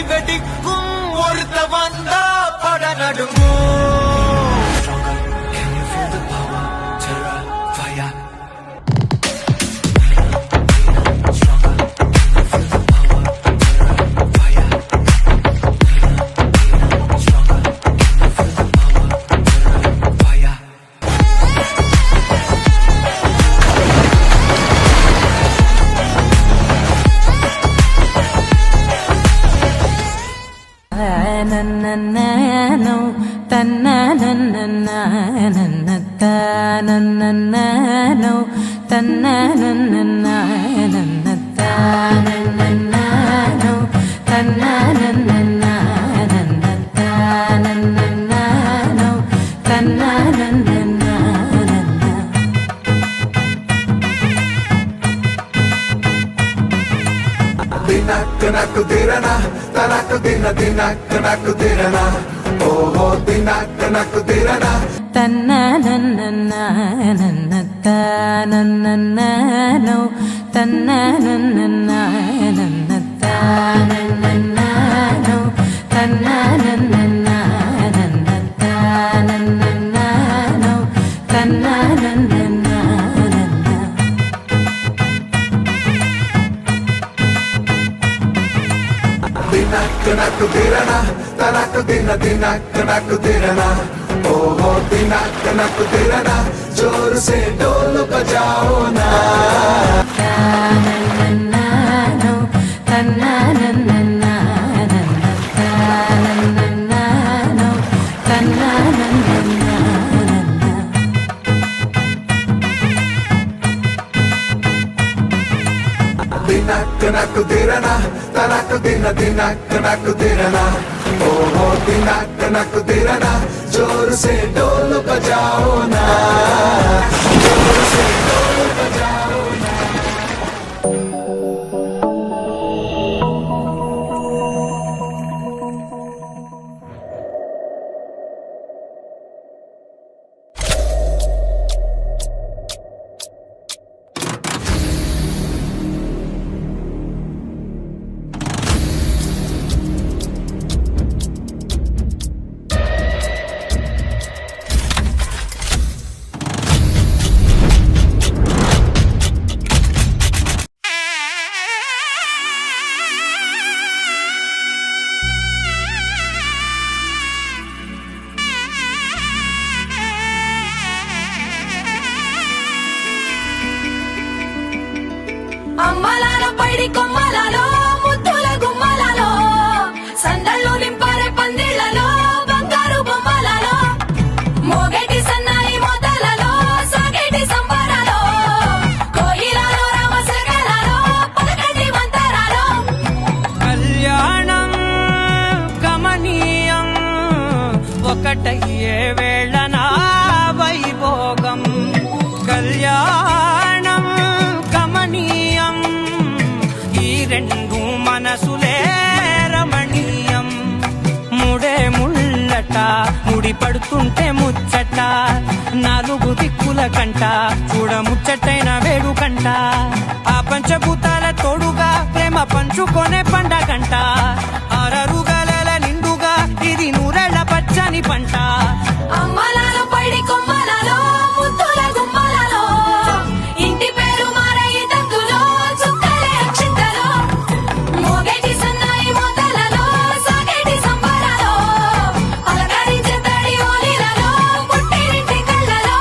வெடிக்கும் ஒருத்த வந்தா பட நடுங்கும். Can you feel the power? Terror, fire. Stronger, can you feel the power? Terror, fire. Stronger, can you feel the power? Terror, fire. నన్నన్ననో తన్ననన్ననన్ననో తన్ననన్ననన్ననో తన్ననన్ననన్ననో తన్ననన్ననన్న ದಿನಕ್ಕ ನಕ್ಕು ದಿರನ ತನಕ ದಿನ ದಿನಕ್ಕ ನಕ್ಕು ದಿರನ ಓಹೋ ದಿನಕ್ಕ ನಕ್ಕು ದಿರನ తన్ననన్ననన్ననో తన్ననన్ననన్ననో తన్ననన్ననన్ననో తన్ననన్ననన్న ದಿನಕ್ಕ ನಕ್ಕು ದಿರನ ತನಕ ದಿನ ದಿನಕ್ಕ ನಕ್ಕು ದಿರನ ಓಹೋ ದಿನಕ್ಕ ನಕ್ಕು ದಿರನ ಜೋರು ಸೇ ಡೋಲು ಬಜಾओ ನಾ తన్ననన్ననో తన్ననన్ననన్ననో తన్ననన్ననన్న ದಿನಕ್ಕ ನಕ್ಕು ದಿರನ ತನಕ ದಿನ ದಿನಕ್ಕ ನಕ್ಕು ದಿರನ ಓಹೋ ದಿನಕ್ಕ ನಕ್ಕು ದಿರನ ಜೋರು ಸೇ ಡೋಲು ಬಜಾओ ನಾ ಜೋರು ಸೇ ಡೋಲು ಬಜಾओ ನಾ అమ్మలాల పైడి కొమ్మలలో ముద్దుల గుమ్మలలో సందళ్ళు నింపారే పందిళ్లలో బంగారు బొమ్మలలో మోగేటి సన్నాయి మోతలలో సాగేటి సంబరాలో కోయిలలో రామశకలలో పలకటి మంతరాలో కళ్యాణం గమనీయం ఒకటయ్యే వేళ నా వైభోగం. కళ్యాణం గమనీయం ఈ రెండు మనసులే రమణీయం. ముడే ముళ్ళట ముడి పడుతుంటే ముచ్చట నాలుగు దిక్కుల కంట చూడ ముచ్చటైన వేడుకంట ఆ పంచభూతాల తోడుగా ప్రేమ పంచుకొనే పండగంట ఆరరుగల నిండుగా ఇది నూరెళ్ళ పచ్చని పంట. అమ్మలాల పైడి కొమ్మలలో ముద్దుల గుమ్మలలో ఇంటి పేరు మారయి తందులో చుక్కలే అక్షింతలో మోగేటి సన్నాయి మోతలలో సాగేటి సంబరాలో అలకరించే తడి ఓలిలలో పుట్టినింటి కళ్ళలో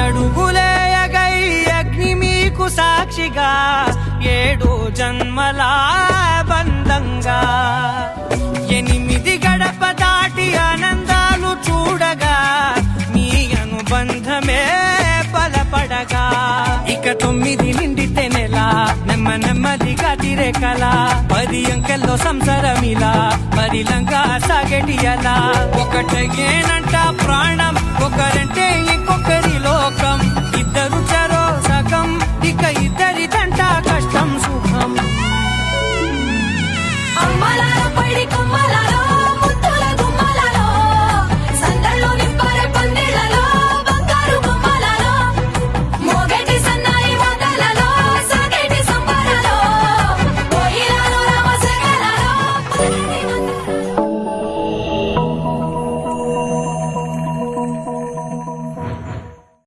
ఏడడుగులేయగై అగ్ని మీకు సాక్షిగా ఏడు జన్మల బంధంగా 8 గడప దాటి ఆనందాలు చూడగా మీ అనుబంధమే బలపడగా ఇక 9 నిండితే నెల నెమ్మదిగా తిరే కల 10 అంకెల్లో సంసారమిలా పరిలంగా సాగేటి అలా ఒకటేనంట ప్రాణం ఒకరంటే ఇంకో